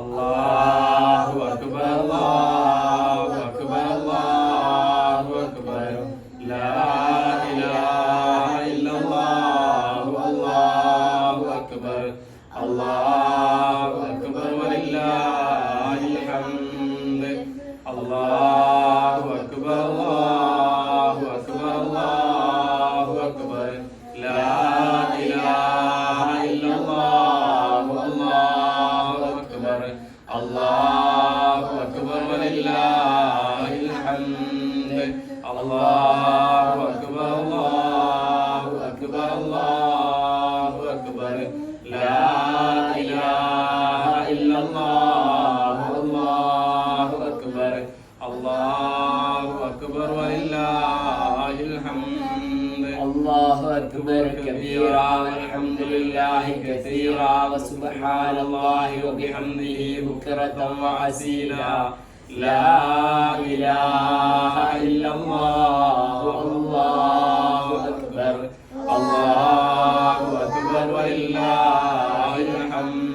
അല്ലാഹു അക്ബർ അല്ലാഹു അക്ബർ അല്ലാഹു അക്ബർ ലാ ഇലാഹ ഇല്ലല്ലാഹു അല്ലാഹു അക്ബർ അല്ലാഹു അക്ബർ വലില്ലാഹിൽ ഹംദ് അല്ലാഹു അക്ബർ അല്ലാഹു അക്ബർ അല്ലാഹു അക്ബർ ലാ ഇലാഹ ഇല്ലല്ലാഹു അല്ലാഹു അക്ബർ അല്ലാഹു അക്ബർ വലില്ലാഹിൽ ഹംദ് അല്ലാഹു അക്ബർ അല്ലാഹു അക്ബർ അല്ലാഹു അക്ബർ ലാ ഇലാഹ ഇല്ലല്ലാഹു അല്ലാഹു അക്ബർ അല്ലാഹു അക്ബർ വലില്ലാഹിൽ ഹംദ് അല്ലാഹു അക്ബർ കബീറ വൽഹംദുലില്ലാഹി കസീറ വസുബ്ഹാനല്ലാഹി വബിഹംദിഹി ബുക്റതൻ വഅസീല ലാ ഇലാഹ ഇല്ലല്ലാഹു അല്ലാഹു അക്ബർ വലില്ലാഹിൽ ഹംദ്